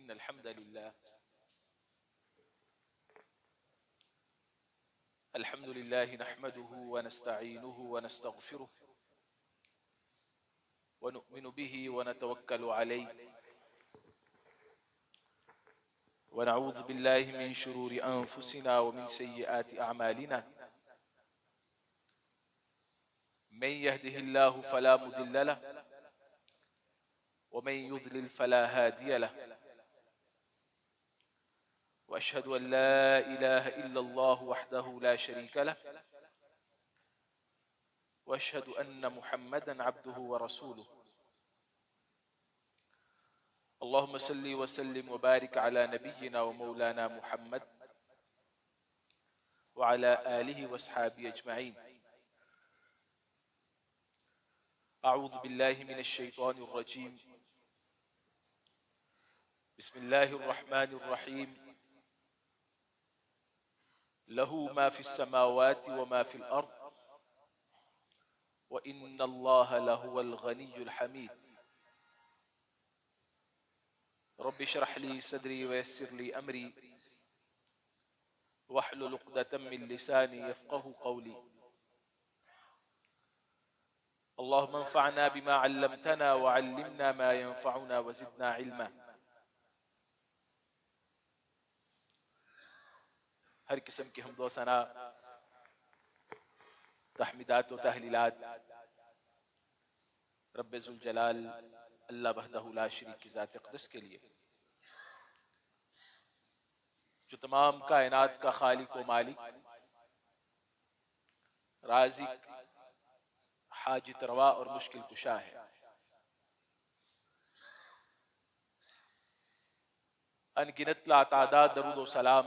إن الحمد لله نحمده ونستعينه ونستغفره ونؤمن به ونتوكل عليه ونعوذ بالله من شرور أنفسنا ومن سيئات أعمالنا من يهده الله فلا مضل له ومن يضلل فلا هادي له وأشهد أن لا إله إلا الله وحده لا شريك له وأشهد أن محمدا عبده ورسوله اللهم صل وسلم وبارك على نبينا ومولانا محمد وعلى آله وأصحابه أجمعين. أعوذ بالله من الشيطان الرجيم. بسم الله الرحمن الرحيم. له ما في السماوات وما في الأرض وإن الله لهو الغني الحميد. رب اشرح لي صدري ويسر لي أمري واحلل عقدة من لساني يفقه قولي. اللهم انفعنا بما علمتنا وعلمنا ما ينفعنا وزدنا علما. ہر قسم کی حمد و ثنا، تحمیدات و تحلیلات رب ذوالجلال اللہ وحدہ لا شریک کی ذات اقدس کے لیے، جو تمام کائنات کا خالق و مالک، رازق، حاجت روا اور مشکل کشا ہے۔ ان گنت لاتعداد درود و سلام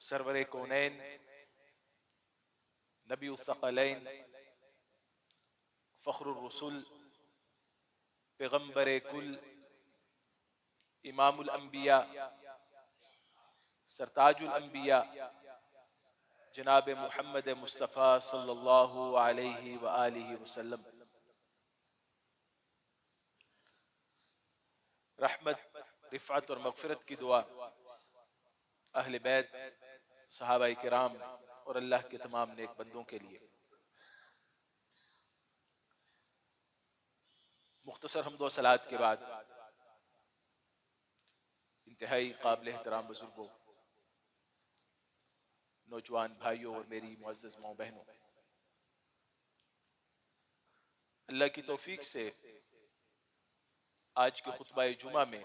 سرور کونین، نبی الثقلین، فخر الرسل، پیغمبر کل، امام الانبیاء، سرتاج الانبیاء، جناب محمد مصطفیٰ صلی اللہ علیہ وآلہ وسلم، رحمت، رفعت اور مغفرت کی دعا اہل بیت، صحابہ کرام اور اللہ کے تمام نیک بندوں کے لیے۔ مختصر حمد و صلوات کے بعد انتہائی قابل احترام بزرگوں، نوجوان بھائیوں اور میری معزز ماؤں بہنوں، اللہ کی توفیق سے آج کے خطبہ جمعہ میں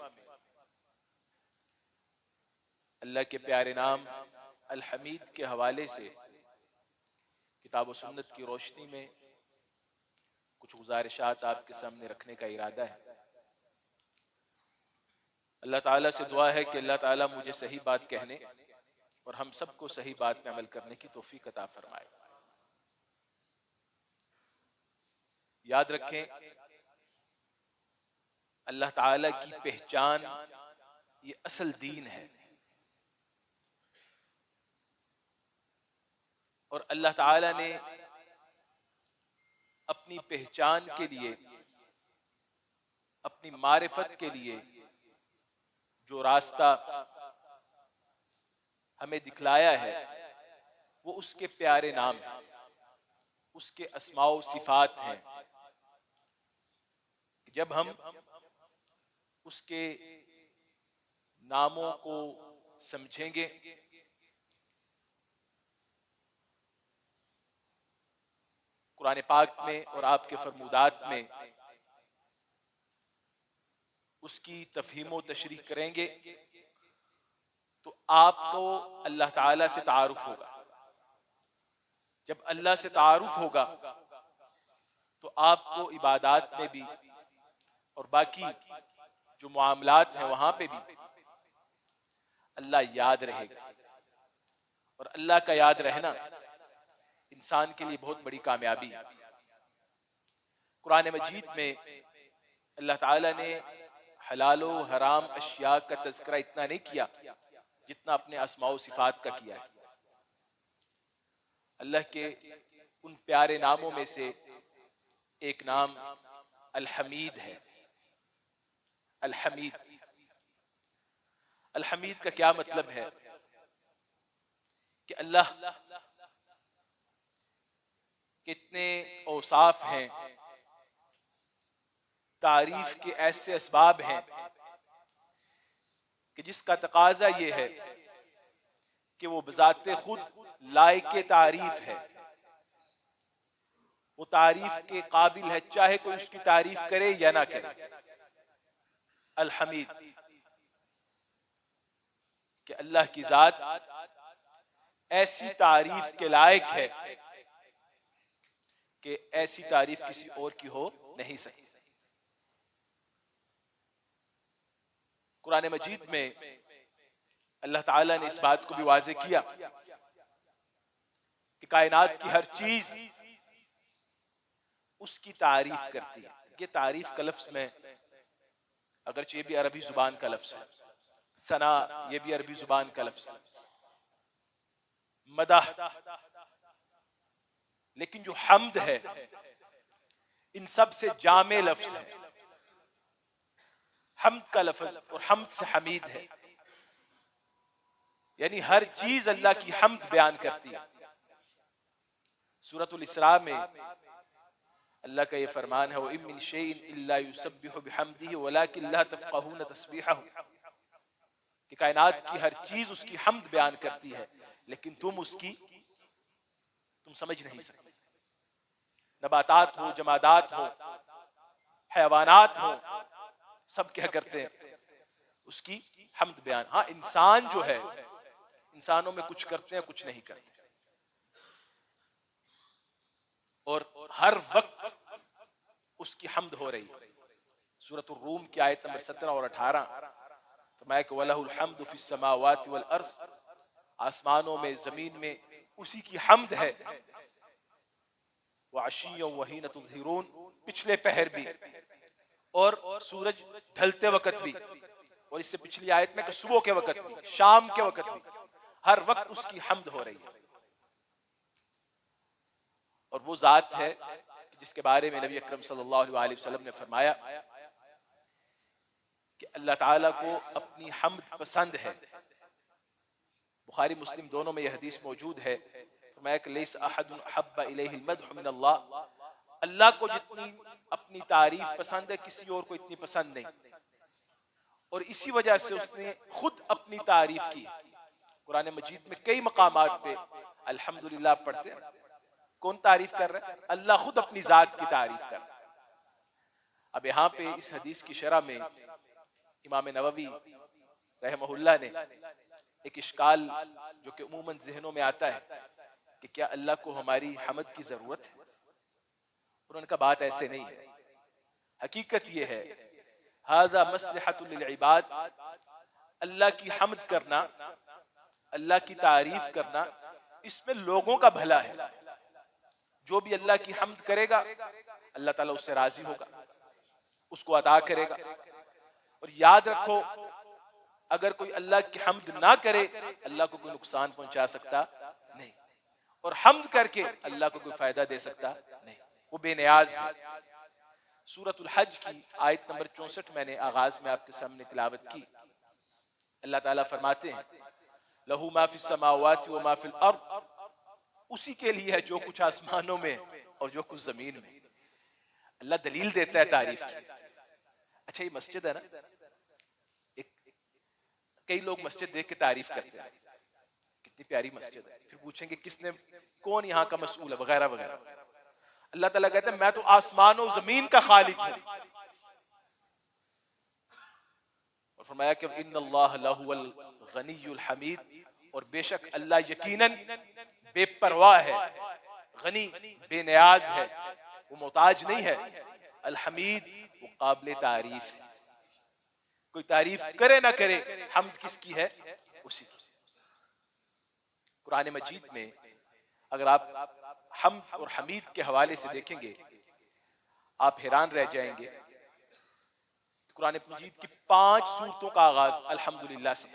اللہ کے پیارے نام الحمید کے حوالے سے کتاب و سنت کی روشنی میں کچھ گزارشات آپ کے سامنے رکھنے کا ارادہ ہے۔ اللہ تعالیٰ سے دعا ہے کہ اللہ تعالیٰ مجھے صحیح بات کہنے اور ہم سب کو صحیح بات میں عمل کرنے کی توفیق عطا فرمائے۔ یاد رکھیں، اللہ تعالیٰ کی پہچان یہ اصل دین ہے، اور اللہ تعالیٰ نے اپنی پہچان کے لیے، اپنی معرفت کے لیے جو راستہ ہمیں دکھلایا ہے وہ اس کے پیارے نام ہیں، اس کے اسماء و صفات ہیں۔ جب ہم اس کے ناموں کو سمجھیں گے، قرآن پاک میں اور آپ کے فرمودات میں اس کی تفہیم و تشریح کریں گے، تو آپ کو اللہ تعالیٰ سے تعارف ہوگا۔ جب اللہ سے تعارف ہوگا تو آپ کو عبادات میں بھی اور باقی جو معاملات ہیں وہاں پہ بھی اللہ یاد رہے گا، اور اللہ کا یاد رہنا انسان کے لیے بہت بڑی کامیابی ہے۔ قرآن مجید میں اللہ تعالیٰ نے حلال و حرام اشیاء کا تذکرہ اتنا نہیں کیا جتنا اپنے اسماء و صفات کا کیا ہے۔ اللہ کے ان پیارے ناموں میں سے ایک نام الحمید ہے۔ الحمید. الحمید کا کیا مطلب ہے؟ کہ اللہ کتنے اوصاف ہیں، تعریف کے ایسے اسباب ہیں کہ جس کا تقاضا یہ ہے کہ وہ بذات خود لائق تعریف ہے، وہ تعریف کے قابل ہے، چاہے کوئی اس کی تعریف کرے یا نہ کرے. الحمید کہ اللہ کی ذات ایسی تعریف کے لائق ہے کہ ایسی تعریف کسی اور کی ہو نہیں سکتی. قرآن مجید میں اللہ تعالیٰ نے اس بات کو بھی واضح کیا کہ کائنات کی ہر چیز اس کی تعریف کرتی ہے. یہ تعریف کا لفظ میں اگرچہ یہ بھی عربی زبان کا لفظ ہے، ثنا یہ بھی عربی زبان کا لفظ ہے، مدح، لیکن جو حمد ہے ان سب سے جامع لفظ ہے. حمد کا لفظ اور حمد سے حمید ہے، یعنی ہر چیز اللہ کی حمد بیان کرتی ہے. سورۃ الاسراء میں اللہ کا یہ فرمان ہے وَإِن مِّن شَيْءٍ إِلَّا يُسَبِّحُ بِحَمْدِهِ وَلَٰكِن لَّا تَفْقَهُونَ تَسْبِيحَهُ، کہ کائنات کی ہر چیز اس کی حمد بیان کرتی ہے لیکن تم سمجھ نہیں سکتے. نباتات ہو، جمادات ہو، حیوانات ہو، سب کیا کرتے ہیں؟ اس کی حمد بیان. ہاں انسان جو ہے، انسانوں میں کچھ کرتے ہیں کچھ نہیں کرتے، اور ہر وقت اس کی حمد ہو رہی ہے. سورۃ الروم کی آیت نمبر 17 اور 18 فرمایا کہ وَلَهُ الْحَمْدُ فِي السَّمَاوَاتِ وَالْأَرْضِ، آسمانوں میں زمین میں اسی کی حمد ہے. وَعَشِيًّا وَحِينَ تُظْهِرُونَ، پچھلے پہر بھی اور سورج ڈھلتے وقت بھی، اور اس سے پچھلی آیت میں کہ صبح کے وقت بھی، شام کے وقت بھی، ہر وقت اس کی حمد ہو رہی ہے. اور وہ ذات ہے جس کے بارے میں نبی اکرم صلی اللہ علیہ وسلم نے فرمایا کہ اللہ تعالیٰ کو اپنی حمد پسند ہے. بخاری مسلم دونوں میں یہ حدیث موجود ہے. فرمایا کہ لیس احد احب الیہ المدح من اللہ، اللہ کو جتنی اپنی تعریف پسند ہے کسی اور کو اتنی پسند نہیں، اور اسی وجہ سے اس نے خود اپنی تعریف کی. قرآن مجید میں کئی مقامات پہ الحمدللہ پڑھتے ہیں. کون تعریف کر رہا ہے؟ اللہ خود اپنی ذات کی تعریف کر رہا ہے. اب یہاں پہ اس حدیث کی شرح میں امام نووی رحمہ اللہ نے ایک اشکال جو کہ عموماً ذہنوں میں آتا ہے کہ کیا اللہ کو ہماری حمد کی ضرورت ہے؟ اور ان کا بات ایسے نہیں ہے. حقیقت یہ ہے ھذا مصلحۃ للعباد، اللہ کی حمد کرنا، اللہ کی تعریف کرنا، اس میں لوگوں کا بھلا ہے. جو بھی اللہ کی حمد کرے گا اللہ تعالیٰ اس سے راضی ہوگا، اس کو عطا کرے گا. اور یاد رکھو اگر کوئی اللہ کی حمد نہ کرے اللہ کو کوئی نقصان پہنچا سکتا نہیں، اور حمد کر کے اللہ کو کوئی فائدہ دے سکتا نہیں، وہ بے نیاز ہے. سورۃ الحج کی آیت نمبر 64 میں نے آغاز میں آپ کے سامنے تلاوت کی. اللہ تعالیٰ فرماتے ہیں لَهُ مَا فِي السَّمَاوَاتِ وَمَا فِي الْأَرْضِ، اسی کے لیے ہے جو کچھ آسمانوں میں اور جو کچھ زمین میں. اللہ دلیل دیتا ہے تعریف کی. اچھا یہ مسجد ہے نا، کئی لوگ مسجد دیکھ کے تعریف کرتے ہیں کتنی پیاری مسجد ہے، پھر پوچھیں گے کس نے، کون یہاں کا مسئول ہے وغیرہ وغیرہ. اللہ تعالیٰ کہتا ہے میں تو آسمان و زمین کا خالق ہوں. اور فرمایا کہ ان اللہ لہو الغنی الحمید، اور بے شک اللہ یقیناً بے پرواہ ہے، غنی بے نیاز ہے، وہ محتاج نہیں ہے. الحمید وہ قابل تعریف ہے. کوئی تعریف کرے نہ کرے حمد کس کی ہے؟ اسی کی. قرآن مجید میں اگر آپ حمد اور حمید کے حوالے سے دیکھیں گے آپ حیران رہ جائیں گے. قرآن مجید کی 5 سورتوں کا آغاز الحمدللہ سے،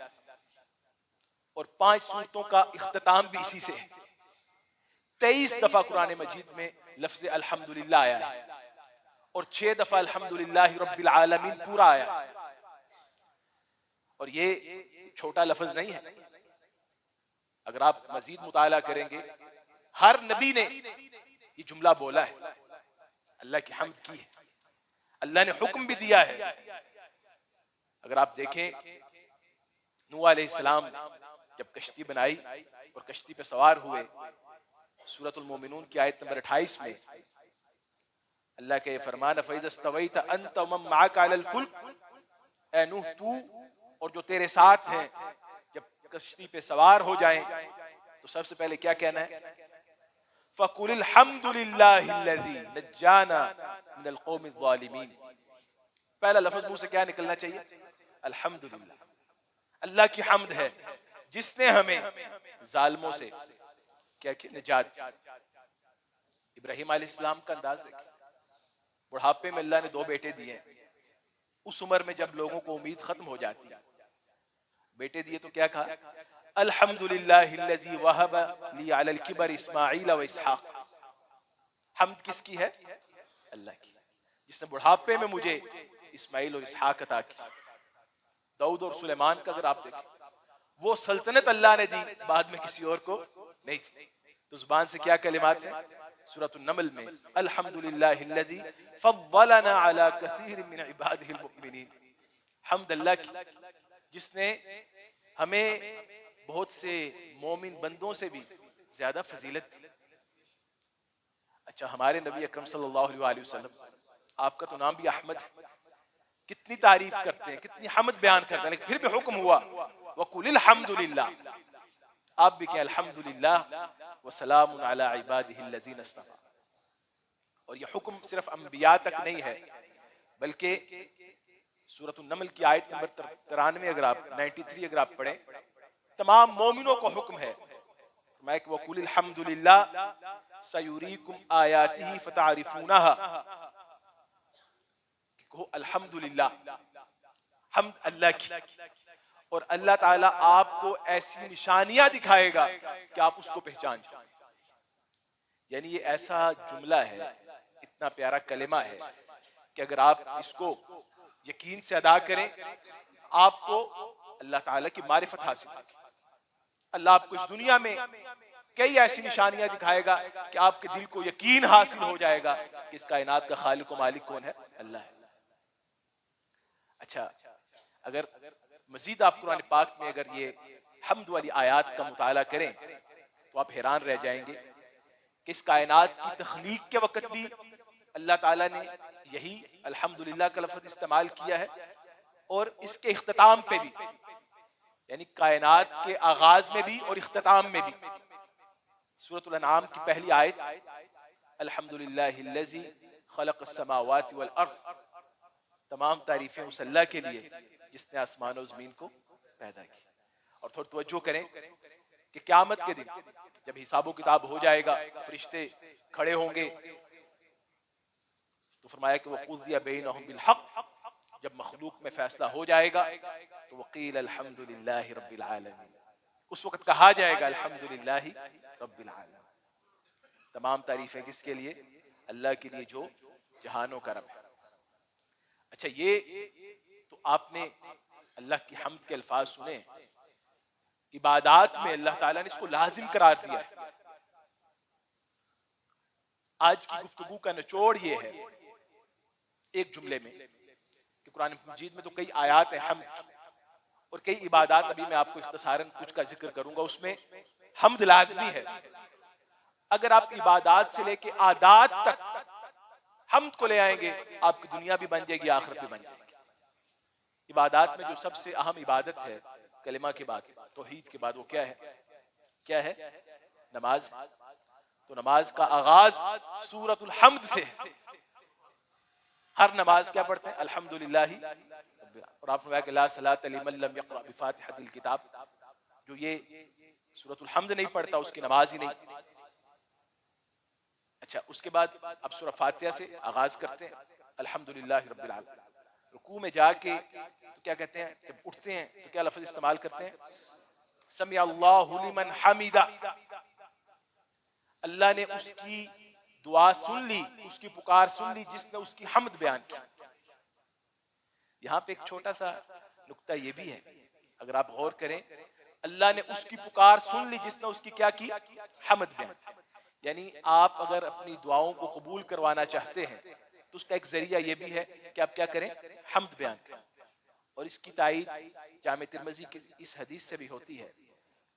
اور 5 سورتوں کا اختتام بھی اسی سے ہے. 23 دفعہ قرآن مجید میں لفظ الحمدللہ آیا ہے، اور 6 دفعہ الحمدللہ رب العالمین پورا آیا ہے. اور یہ چھوٹا لفظ نہیں ہے. اگر آپ مزید مطالعہ کریں گے ہر نبی نے یہ جملہ بولا ہے، اللہ کی حمد کی ہے، اللہ نے حکم بھی دیا ہے. اگر آپ دیکھیں نوح علیہ السلام جب کشتی بنائی اور کشتی پہ سوار ہوئے، سورۃ المومنون کی آیت نمبر 28 میں اللہ کا یہ فرمان فَإِذَا اسْتَوَيْتَ أَنْتَ وَمَن مَّعَكَ عَلَى الْفُلْكِ، اے نوح تو اور جو تیرے ساتھ ہیں جب کشتی پہ سوار ہو جائیں تو سب سے پہلے کیا کہنا ہے؟ فَقُلِ الْحَمْدُ لِلَّهِ الَّذِي نَجَّانَا مِنَ الْقَوْمِ الظَّالِمِينَ. پہلا لفظ منہ سے کیا نکلنا چاہیے؟ الحمدللہ. اللہ کی حمد ہے جس نے ہمیں ظالموں سے کیا نجات. ابراہیم علیہ السلام کا انداز دیکھیں، بڑھاپے میں اللہ نے 2 بیٹے دیے. اس عمر میں جب لوگوں کو امید ختم ہو جاتی ہے، بیٹے دیے تو کیا کہا؟ الحمدللہ الذی وہب لی علی الکبر اسماعیل و اسحاق. حمد کس کی ہے؟ اللہ کی، جس نے بڑھاپے میں مجھے اسماعیل اور اسحاق عطا کی. داؤد اور سلیمان کا اگر آپ دیکھیں، وہ سلطنت اللہ نے دی، بعد میں کسی اور کو نہیں تھی. تو زبان سے کیا کلمات ہیں؟ سورۃ النمل میں الحمدللہ الذی فضلنا علی کثیر من عبادہ المؤمنین. حمد اللہ کی جس نے ہمیں بہت سے مومن بندوں سے بھی زیادہ فضیلت دی. اچھا، ہمارے نبی اکرم صلی اللہ علیہ وسلم، آپ کا تو نام بھی احمد ہے، کتنی تعریف کرتے ہیں، کتنی حمد بیان کرتے ہیں، لیکن پھر بھی حکم ہوا وَقُلِ الْحَمْدُ لِلَّهِ. آپ بھی کہیں الحمدللہ وسلام علی عبادہ الذین اصطفیٰ. اور یہ حکم صرف انبیاء تک نہیں ہے، بلکہ سورۃ النمل کی آیت نمبر 93 اگر آپ 93 اگر آپ پڑھیں، تمام مومنوں کو حکم ہے. فرمایا کہ وَقُلِ الْحَمْدُ لِلَّهِ سَيُرِيكُمْ آیَاتِهِ فَتَعْرِفُونَهَا. کہو الحمدللہ، حمد اللہ کی، اور اللہ تعالیٰ آپ کو ایسی نشانیاں دکھائے گا کہ آپ اس کو پہچان جائیں. یعنی یہ ایسا جملہ ہے، اتنا پیارا کلمہ ہے کہ اگر آپ اس کو یقین سے ادا کریں آپ کو اللہ تعالیٰ کی معرفت حاصل ہوگی. اللہ آپ کو اس دنیا میں کئی ایسی نشانیاں دکھائے گا کہ آپ کے دل کو یقین حاصل ہو جائے گا کہ اس کائنات کا خالق و مالک کون ہے؟ اللہ ہے. اچھا، اگر مزید آپ قرآن پاک میں اگر یہ حمد والی آیات کا مطالعہ کریں تو آپ حیران رہ جائیں گے کہ اس کائنات کی تخلیق کے وقت بھی اللہ تعالیٰ نے یہی الحمدللہ کا لفظ استعمال کیا ہے، اور اس کے اختتام پہ بھی، یعنی کائنات کے آغاز میں بھی اور اختتام میں بھی. سورۃ الانعام کی پہلی آیت الحمدللہ الذی خلق السماوات والارض. تمام تعریفیں اس اللہ کے لیے جس نے آسمان و زمین کو پیدا کی. اور تھوڑا توجہ کریں کہ قیامت کے دن جب حساب و کتاب ہو جائے گا، فرشتے کھڑے ہوں گے، تو فرمایا کہ وَقُضِيَ بَيْنَهُمْ بِالْحَقِّ. جب مخلوق میں فیصلہ ہو جائے گا تو وَقِيلَ الْحَمْدُ لِلَّهِ رَبِّ الْعَالَمِينَ. اس وقت کہا جائے گا الحمدللہ رب العالمین. تمام تعریفیں کس کے لیے؟ اللہ کے لیے جو جہانوں کا رب ہے. اچھا، یہ تو آپ نے اللہ کی حمد کے الفاظ سنے. عبادات میں اللہ تعالیٰ نے اس کو لازم قرار دیا ہے. آج کی گفتگو کا نچوڑ یہ ہے ایک جملے میں کہ قرآن مجید میں تو کئی آیات ہیں حمد کی، اور کئی عبادات، ابھی میں آپ کو اختصاراً کچھ کا ذکر کروں گا، اس میں حمد لازمی ہے. اگر آپ عبادات سے لے کے عادات تک حمد کو لے آئیں گے، آپ کی دنیا بھی بن جائے گی، آخرت بھی بن جائے گی. عبادات میں جو سب سے اہم عبادت ہے کلمہ کے بعد، توحید کے بعد، وہ کیا ہے؟ کیا ہے؟ نماز. تو نماز کا آغاز سورۃ الحمد سے ہے. ہر نماز کیا پڑھتے ہیں؟ الحمدللہ. اور آپ فرمایا کہ لا صلاۃ لمن لم یقرأ بفاتحۃ الکتاب. جو یہ سورۃ الحمد نہیں پڑھتا اس کی نماز ہی نہیں. اچھا، اس کے بعد اب سورہ فاتحہ سے آغاز کرتے ہیں الحمدللہ رب العالمین. رکوع میں جا کے تو کیا کہتے ہیں؟ جب اٹھتے ہیں تو کیا لفظ استعمال کرتے ہیں؟ سمع اللہ لمن حمدہ. اللہ نے اس کی دعا سن لی، اس کی پکار سن لی جس نے اس کی حمد بیان کی. یہاں پہ ایک چھوٹا سا نکتہ یہ بھی ہے، اگر آپ غور کریں، اللہ نے اس کی پکار سن لی جس نے اس کی کیا کی؟ حمد بیان. یعنی آپ اگر اپنی دعاؤں کو قبول کروانا چاہتے ہیں تو اس کا ایک ذریعہ یہ بھی ہے کہ آپ کیا کریں؟ حمد بیان کریں. اور اس کی تائید جامع ترمذی کی اس حدیث سے بھی ہوتی ہے.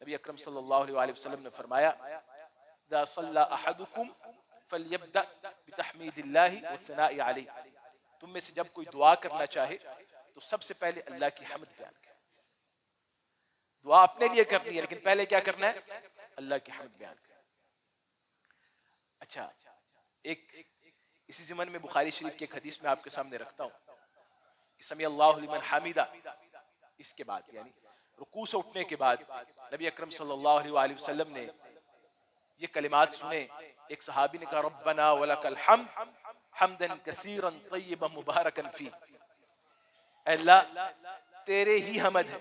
نبی اکرم صلی اللہ علیہ وآلہ وسلم نے فرمایا اذا صلی احدکم فلیبدأ بتحمید اللہ والثناء علیہ، تم میں سے جب کوئی دعا کرنا چاہے تو سب سے پہلے اللہ کی حمد بیان کرے. دعا اپنے لیے کرنی ہے لیکن پہلے کیا کرنا ہے؟ اللہ کی حمد بیان کرے. اچھا، ایک اسی ضمن میں بخاری شریف کی ایک حدیث میں آپ کے سامنے رکھتا ہوں کہ سمی اللہ لمن حمیدہ، اس کے بعد یعنی رکوع سے اٹھنے کے بعد نبی اکرم صلی اللہ علیہ وآلہ وسلم نے یہ کلمات سنے. ایک صحابی نے کہا ربنا ولک الحمد حمدا کثیرا طیبا مبارکا فیہ، اے اللہ تیرے ہی حمد ہے،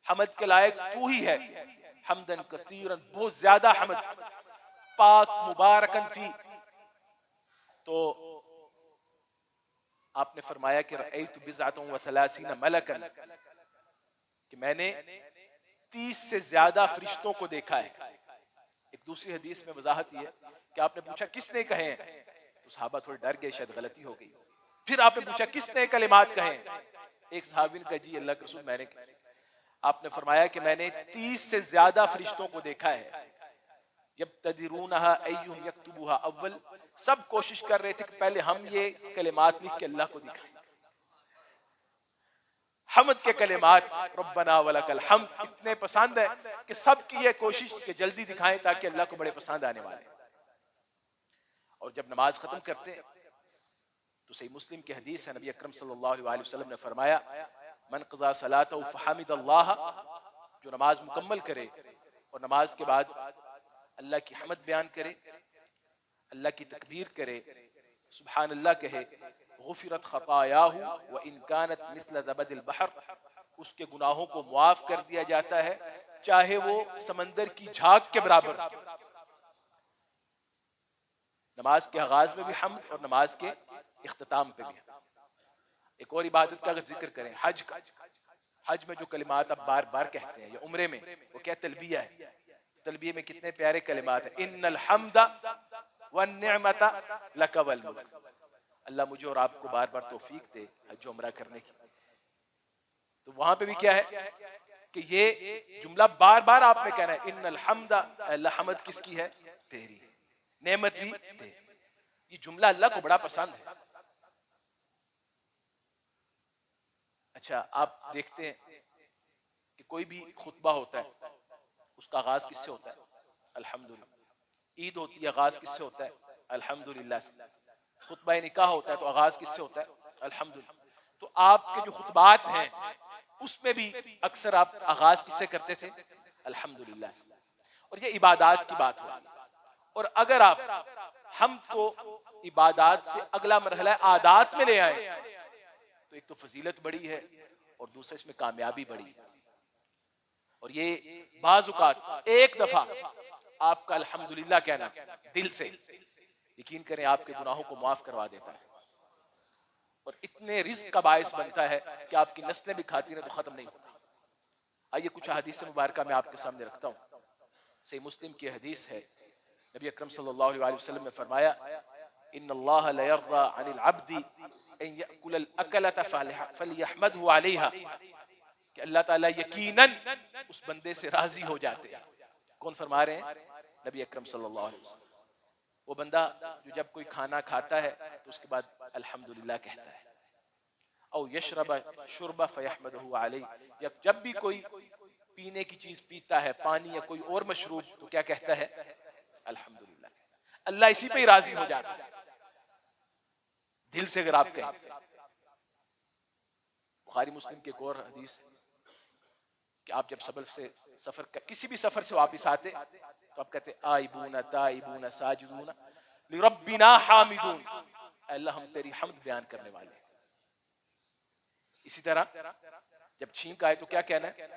حمد کے لائق تو ہی ہے، حمدا کثیرا بہت زیادہ حمد، پاک مبارکا فیہ. تو آپ نے فرمایا کہ رأیت بضعۃ وثلاثین ملکا، کہ میں نے 30 سے زیادہ فرشتوں کو دیکھا ہے. ایک دوسری حدیث میں وضاحت یہ ہے کہ آپ نے پوچھا کس نے کہے ہیں، تو صحابہ تھوڑے ڈر گئے شاید غلطی ہو گئی. پھر آپ نے پوچھا کس نے کلمات کہے ہیں، ایک صحابی نے کہا جی اللہ کے رسول میں نے کہا. آپ نے فرمایا کہ میں نے 30 سے زیادہ فرشتوں کو دیکھا ہے، یبتدرونہا ایہم یکتبوہا اول، سب کوشش کر رہے تھے کہ پہلے ہم یہ کلمات لکھ کے اللہ کو دکھائیں. حمد کے کلمات ربنا ولک الحمد اتنے پسند ہے کہ سب کی یہ کوشش کہ جلدی دکھائیں تاکہ اللہ کو بڑے پسند آنے والے. اور جب نماز ختم کرتے ہیں تو صحیح مسلم کی حدیث ہے، نبی اکرم صلی اللہ علیہ وآلہ وسلم نے فرمایا من قضا صلاتہ فحمد اللہ، جو نماز مکمل کرے اور نماز کے بعد اللہ کی حمد بیان کرے، اللہ کی تکبیر کرے، سبحان اللہ کہے، غفرت خطایاہ وان کانت مثل زبد البحر، اس کے گناہوں کو معاف کر دیا جاتا ہے چاہے وہ سمندر کی جھاگ کے برابر. نماز کے آغاز میں بھی حمد اور نماز کے اختتام پہ بھی. ایک اور عبادت کا اگر ذکر کریں، حج کا، حج میں جو کلمات آپ بار بار کہتے ہیں یا عمرے میں، وہ کیا تلبیہ ہے. تلبیہ میں کتنے پیارے کلمات ہیں، ان الحمد والنعمت لک والملک. اللہ مجھے اور آپ کو بار بار توفیق دے حج و عمرہ کرنے کی. تو وہاں پہ بھی کیا ہے کہ یہ جملہ بار بار آپ نے کہنا ہے ان الحمد، اللہ حمد کس کی ہے؟ تیری، نعمت بھی تیری. یہ جملہ اللہ کو بڑا پسند ہے. اچھا، آپ دیکھتے ہیں کہ کوئی بھی خطبہ ہوتا ہے اس کا آغاز کس سے ہوتا ہے؟ الحمدللہ. عید ہوتی ہے آغاز کس سے ہوتا ہے؟ الحمدللہ سے. خطبہ نکاح ہوتا ہے تو آغاز کس سے ہوتا ہے؟ الحمدللہ. تو آپ کے جو خطبات ہیں اس میں بھی اکثر آپ آغاز کس سے کرتے تھے؟ الحمدللہ سے. اور یہ عبادات کی بات ہوئی. اور اگر آپ حمد کو عبادات سے اگلا مرحلہ عادات میں لے آئے تو ایک تو فضیلت بڑی ہے اور دوسرا اس میں کامیابی بڑی ہے. اور یہ بعض اوقات ایک دفعہ آپ کا الحمدللہ کہنا دل سے، یقین کریں آپ کے گناہوں کو معاف کروا دیتا ہے اور اتنے رزق کا باعث بنتا ہے کہ آپ کی نسلیں بھی کھاتی رہیں تو ختم نہیں ہوتا. آئیے کچھ حدیث مبارکہ میں آپ کے سامنے رکھتا ہوں. صحیح مسلم کی حدیث ہے، نبی اکرم صلی اللہ علیہ وسلم نے فرمایا ان اللہ لیرضى عن العبد ان یأکل الاکلة فلیحمده علیہا، کہ اللہ تعالیٰ یقیناً اس بندے سے راضی ہو جاتے ہیں. کون فرما رہے ہیں؟ نبی اکرم صلی اللہ علیہ وسلم. وہ بندہ جو جب کوئی کھانا کھاتا ہے تو اس کے بعد الحمدللہ کہتا ہے. او یشرب شربہ فیحمدہ علیہ، یا جب بھی کوئی پینے کی چیز پیتا ہے، پانی یا کوئی اور مشروب، تو کیا کہتا ہے؟ الحمدللہ. اللہ اسی پہ ہی راضی ہو جاتا ہے دل سے اگر آپ کہیں. بخاری مسلم کی ایک اور حدیث ہے کہ آپ جب سفر کسی بھی سفر سے واپس آتے تو آپ کہتے آئبون تائبون ساجدون لربنا حامدون، اللہ ہم تیری حمد بیان کرنے والے ہیں. اسی طرح جب چھینک آئے تو کیا کہنا ہے؟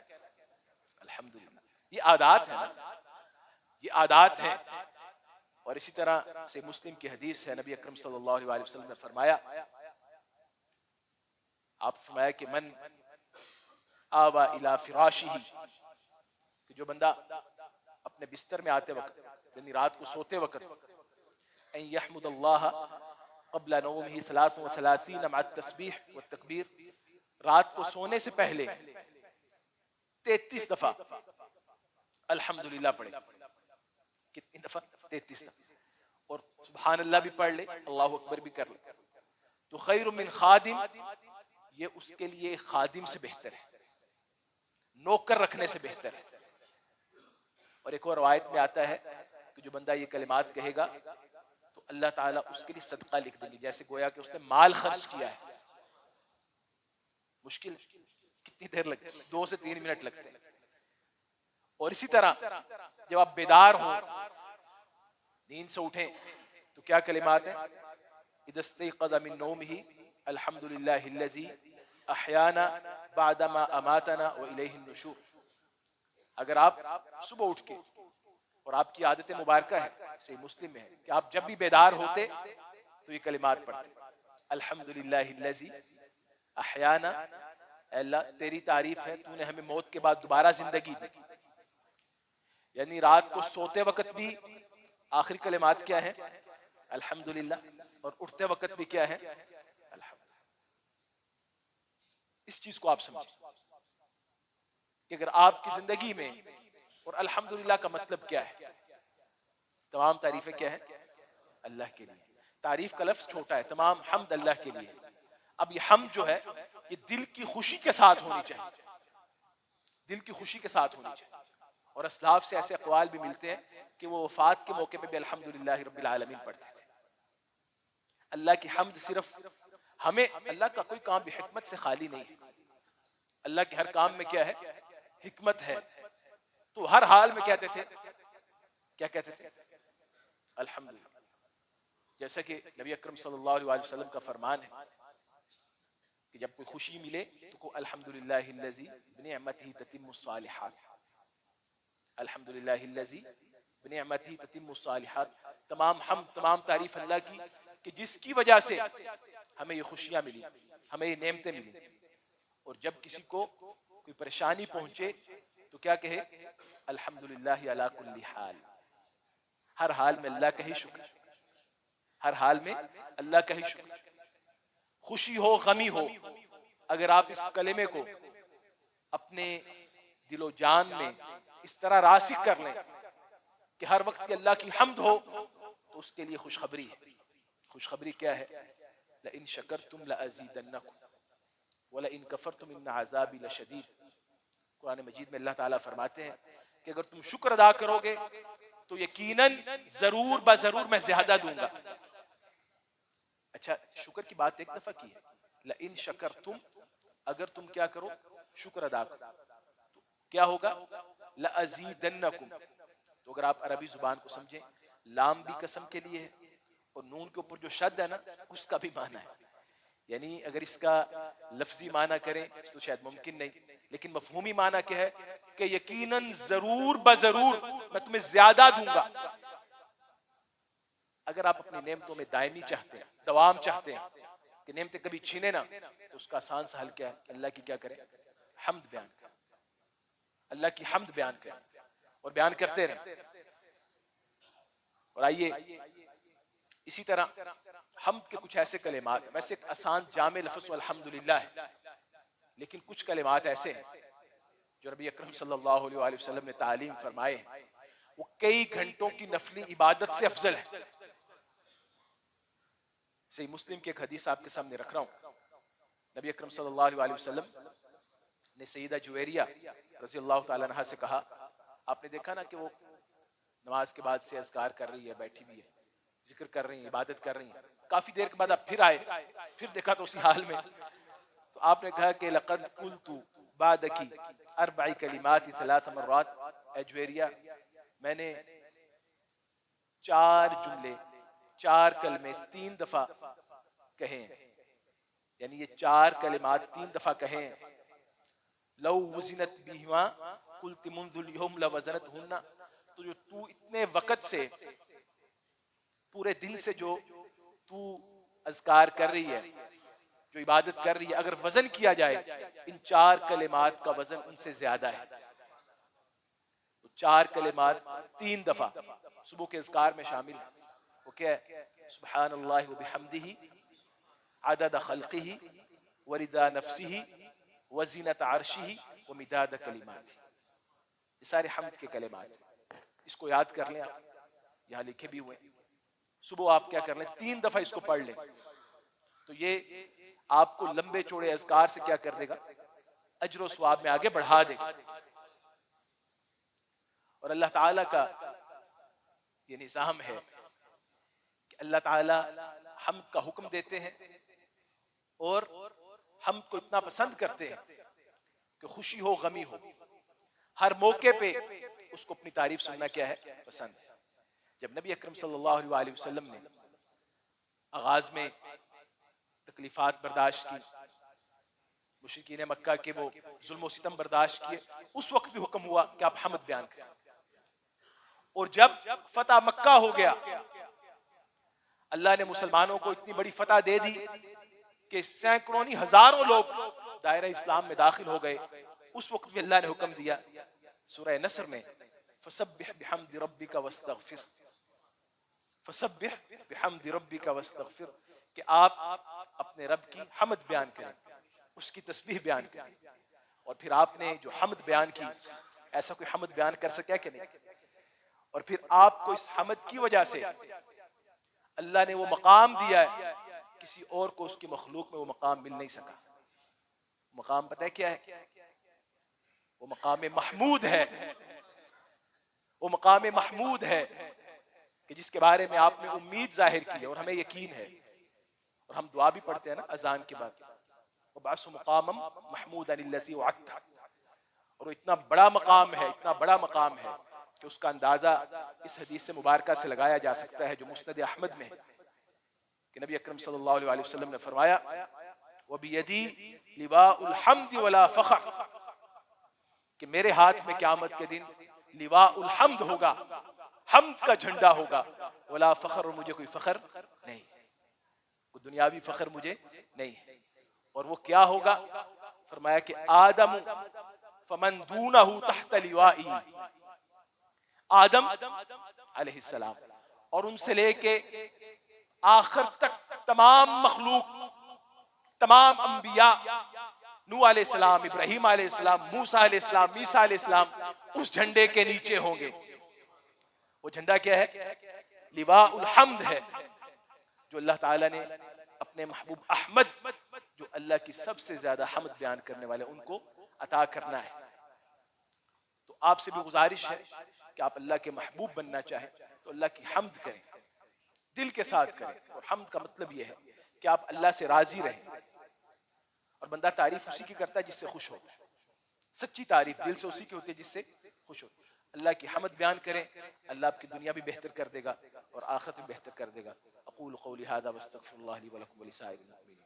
الحمدللہ. یہ عادات ہیں نا، یہ عادات ہیں. اور اسی طرح سے مسلم کی حدیث ہے، نبی اکرم صلی اللہ علیہ وسلم نے فرمایا، آپ فرمایا کہ من آوا الی فراشہ، کہ جو بندہ اپنے بستر میں آتے وقت یعنی رات کو سوتے وقت ان یحمد اللہ قبل نومہ 33 مع التسبیح والتکبیر، رات کو سونے سے پہلے 33 دفعہ الحمدللہ پڑھے. کتنی دفعہ؟ 33 دفعہ. اور سبحان اللہ بھی پڑھ لے، اللہ اکبر بھی کر لے. تو خیر من خادم، یہ اس کے لیے خادم سے بہتر ہے، نوکر رکھنے سے بہتر ہے. اور ایک اور روایت میں آتا ہے کہ جو بندہ یہ کلمات کہے گا تو اللہ تعالیٰ اس کے لیے صدقہ لکھ دیں گے، جیسے گویا کہ اس نے مال خرچ کیا ہے. مشکل کتنی دیر لگتی ہے؟ 2 سے 3 منٹ لگتے ہیں. اور اسی طرح جب آپ بیدار ہو، نیند سے اٹھیں، تو کیا کلمات ہیں؟ اذا استيقظ من نومه الحمد لله الذي احیانا بعدما اماتنا والیہ النشور. اگر آپ صبح اٹھ کے، اور آپ کی عادت مبارکہ ہے، صحیح مسلم میں ہے کہ آپ جب بھی بیدار ہوتے تو یہ کلمات پڑھتے، الحمد للہ الذی احیانا، اے اللہ تیری تعریف ہے تو نے ہمیں موت کے بعد دوبارہ زندگی دی. یعنی رات کو سوتے وقت بھی آخری کلمات کیا ہیں؟ الحمدللہ. اور اٹھتے وقت بھی کیا ہے؟ الحمدللہ. اس چیز کو آپ سمجھیں کہ اگر آپ کی زندگی میں، اور الحمدللہ کا مطلب کیا ہے؟ تمام تعریفیں کیا ہیں؟ اللہ کے لیے. تعریف کا لفظ چھوٹا ہے، تمام حمد اللہ کے لیے. اب یہ حمد جو ہے یہ دل کی خوشی کے ساتھ ہونی چاہیے، دل کی خوشی کے ساتھ ہونی چاہیے. اور اسلاف سے ایسے اقوال بھی ملتے ہیں کہ وہ وفات کے موقع پہ بھی الحمدللہ رب العالمین پڑھتے تھے. اللہ کی حمد صرف ہمیں، اللہ کا کوئی کام بھی حکمت سے خالی نہیں ہے. اللہ کے ہر کام میں کیا ہے؟ حکمت ہے. تو ہر حال میں کہتے تھے، کیا کہتے تھے؟ الحمدللہ. جیسا کہ نبی اکرم صلی اللہ علیہ وسلم کا فرمان ہے کہ جب کوئی خوشی ملے تو کو الحمدللہ الذی بنعمتہ تتم الصالحات، الحمدللہ الذی بنعمتہ تتم الصالحات. تمام حمد، تمام تعریف اللہ کی کہ جس کی وجہ سے ہمیں یہ خوشیاں ملی، ہمیں یہ نعمتیں ملی. اور جب کسی کو کوئی پریشانی پہنچے تو کیا کہے؟ الحمدللہ علی کل حال. ہر حال میں اللہ کا ہی شکر، ہر حال میں اللہ کا ہی شکر. خوشی ہو غمی ہو، اگر آپ اس کلمے کو اپنے دل و جان میں اس طرح راسخ کر لیں کہ ہر وقت کی اللہ کی حمد ہو، تو اس کے لیے خوشخبری ہے. خوشخبری کیا ہے؟ لئن شکرتم لازیدنکم ولئن کفرتم ان عذابی لشدید. قرآن مجید میں اللہ تعالیٰ فرماتے ہیں کہ اگر تم شکر ادا کرو گے تو یقیناً ضرور بضرور میں زیادہ دوں گا. اچھا، شکر کی بات ایک دفعہ کی ہے. لئن شکرتم، اگر تم کیا کرو؟ شکر ادا کرو تو کیا ہوگا؟ لازیدنکم. تو اگر آپ عربی زبان کو سمجھیں، لام بھی قسم کے لیے ہے اور نون کے اوپر جو شد ہے نا اس کا بھی معنی ہے. یعنی اگر اس کا لفظی معنی کریں تو شاید ممکن نہیں، لیکن مفہومی معنی کیا ہے؟ کہ یقیناً ضرور بضرور میں تمہیں زیادہ دوں گا. اگر آپ اپنی نعمتوں میں دائمی چاہتے ہیں، دوام چاہتے ہیں کہ نعمتیں کبھی چھینے نہ، تو اس کا آسان سا حل کیا ہے؟ اللہ کی کیا کریں؟ حمد بیان کریں. اللہ کی حمد بیان کریں اور بیان کرتے رہیں. اور آئیے اسی طرح حمد کے کچھ ایسے کلمات ہیں، ویسے ایک آسان جامع لفظ الحمدللہ ہے، لیکن کچھ کلمات ایسے ہیں جو نبی اکرم صلی اللہ علیہ وآلہ وسلم نے تعلیم فرمائے ہیں، وہ کئی گھنٹوں کی نفلی عبادت سے افضل ہے. صحیح مسلم کی ایک حدیث آپ کے سامنے رکھ رہا ہوں. نبی اکرم صلی اللہ علیہ وآلہ وسلم نے سیدہ جویریہ رضی اللہ تعالیٰ عنہ سے کہا، آپ نے دیکھا نا کہ وہ نماز کے بعد سے اذکار کر رہی ہے، بیٹھی بھی ہے، ذکر کر رہی ہیں، عبادت کر رہی ہیں. کافی دیر کے بعد آپ پھر آئے، پھر دیکھا تو اسی حال میں. تو آپ نے کہا کہ لقد قلت بعدکی 4 کلمات 3 مرات. اے جویریہ، میں نے 4 جملے، 4 کلمے 3 دفعہ کہے ہیں. یعنی یہ 4 کلمات 3 دفعہ کہے ہیں. لو وزنت بہما قلت منذ اليوم لوزنتہن. تو جو تو اتنے وقت سے پورے دل سے جو تو اذکار کر رہی ہے، جو عبادت کر رہی ہے، اگر وزن کیا جائے ان 4 کلمات کا وزن ان سے زیادہ ہے. تو 4 کلمات 3 دفعہ صبح کے اذکار میں شامل ہیں. وہ کیا ہے؟ سبحان اللہ وبحمدہ عدد خلقہ ورضا نفسہ وزینت عرشہ ومداد کلماتہ. یہ سارے حمد کے کلمات ہیں. اس کو یاد کر لیں، آپ یہاں لکھے بھی ہوئے. صبح آپ کیا کر لیں، 3 دفعہ اس کو پڑھ لیں، تو یہ آپ کو لمبے چوڑے اذکار سے کیا کر دے گا، اجر و ثواب میں آگے بڑھا دے گا. اور اللہ تعالیٰ کا یہ نظام ہے کہ اللہ تعالیٰ حمد کا حکم دیتے ہیں اور حمد کو اتنا پسند کرتے ہیں کہ خوشی ہو غمی ہو ہر موقع پہ اس کو اپنی تعریف سننا کیا ہے، پسند ہے. جب نبی اکرم صلی اللہ علیہ وآلہ وسلم نے آغاز میں تکلیفات برداشت کی، مشرکین مکہ کے وہ ظلم و ستم برداشت کیے، اس وقت بھی حکم ہوا کہ آپ حمد بیان کریں. اور جب فتح مکہ ہو گیا، اللہ نے مسلمانوں کو اتنی بڑی فتح دے دی کہ سینکڑوں نہیں ہزاروں لوگ دائرہ اسلام میں داخل ہو گئے. اس وقت بھی اللہ نے حکم دیا سورہ نصر میں، فسبح بحمد ربک واستغفر، فسبح بحمد ربک واستغفر، کہ آپ اپنے رب کی حمد بیان کریں، اس کی تسبیح بیان کریں. اور پھر آپ نے جو حمد بیان کی، ایسا کوئی حمد بیان کر سکیا کہ نہیں؟ اور پھر آپ کو اس حمد کی وجہ سے اللہ نے وہ مقام دیا ہے، کسی اور کو اس کی مخلوق میں وہ مقام مل نہیں سکا. مقام پتہ ہے کیا ہے؟ وہ مقام محمود ہے. وہ مقام محمود ہے کہ جس کے بارے میں آپ نے امید ظاہر کی ہے اور ہمیں یقین ہے. اور ہم دعا بھی پڑھتے ہیں نا اذان کے بعد، وَبَعْثُ مُقَامًا مَحْمُودًا الَّذِي وَعَدتَّ. اور وہ اتنا بڑا مقام ہے، اتنا بڑا مقام ہے کہ اس کا اندازہ اس حدیث سے مبارکہ سے لگایا جا سکتا ہے جو مسند احمد میں ہے کہ نبی اکرم صلی اللہ علیہ وسلم نے فرمایا، وَبِيَدِي لِوَاءُ الْحَمْدِ وَلَا فَخْرٍ، کہ میرے ہاتھ میں قیامت کے دن لواء الحمد ہوگا، حمد کا جھنڈا ہوگا، ولا فخر، مجھے کوئی فخر نہیں، کوئی دنیاوی فخر مجھے نہیں ہے. اور وہ کیا ہوگا؟ فرمایا کہ آدم فمن دونہ تحت لوائی، آدم علیہ السلام اور ان سے لے کے آخر تک تمام مخلوق، تمام انبیاء، نوح علیہ السلام، ابراہیم علیہ السلام، موسیٰ علیہ السلام، عیسیٰ علیہ السلام اس جھنڈے کے نیچے ہوں گے. وہ جھنڈا کیا ہے؟ لواء الحمد ہے، جو اللہ تعالیٰ نے اپنے محبوب احمد، جو اللہ کی سب سے زیادہ حمد بیان کرنے والے، ان کو عطا کرنا ہے. تو آپ سے بھی گزارش ہے کہ آپ اللہ کے محبوب بننا چاہیں تو اللہ کی حمد کریں، دل کے ساتھ کریں. اور حمد کا مطلب یہ ہے کہ آپ اللہ سے راضی رہیں. اور بندہ تعریف اسی کی کرتا ہے جس سے خوش ہوتا ہے. سچی تعریف دل سے اسی کی ہوتی ہے جس سے خوش ہوتا ہے. اللہ کی حمد بیان کریں، اللہ آپ کی دنیا بھی بہتر کر دے گا اور آخرت بھی بہتر کر دے گا. اقول قولی ھذا واستغفر اللہ لی ولکم ولسائر المؤمنین.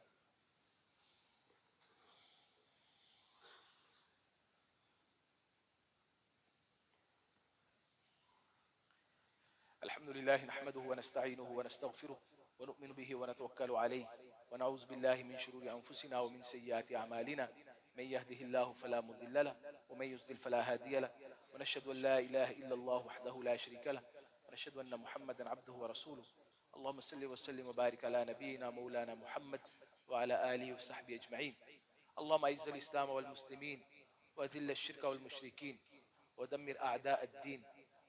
الحمد لله نحمده ونستعينه ونستغفره ونؤمن به ونتوكل عليه ونعوذ بالله من شرور أنفسنا ومن سيئات أعمالنا، من يهده الله فلا مضل له ومن يضلل فلا هادي له، ونشهد أن لا إله إلا الله وحده لا شريك له، ونشهد أن محمدا عبده ورسوله. اللهم صل وسلم وبارك على نبينا مولانا محمد وعلى آله وصحبه أجمعين. اللهم أعز الإسلام والمسلمين وأذل الشرك والمشركين ودمر أعداء الدين.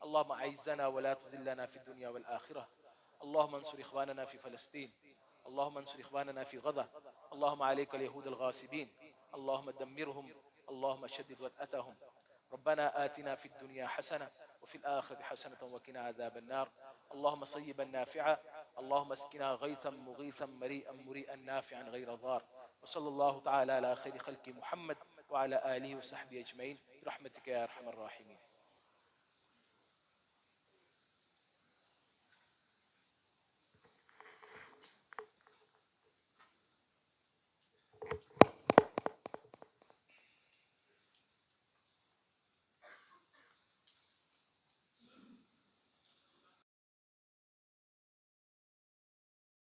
اللهم أعزنا ولا تذلنا في الدنيا والآخرة. اللهم انصر إخواننا في فلسطين، اللهم انصر إخواننا في غزة، اللهم عليك اليهود الغاصبين، اللهم دمرهم، اللهم شدد وطأتهم. ربنا آتنا في الدنيا حسنة وفي الآخرة حسنة وقنا عذاب النار. اللهم صيبا نافعا، اللهم اسقنا غيثا مغيثا مريئا مريئا نافعا غير ضار. وصلى الله تعالى على خير خلق محمد وعلى آله وصحبه أجمعين برحمتك يا أرحم الراحمين.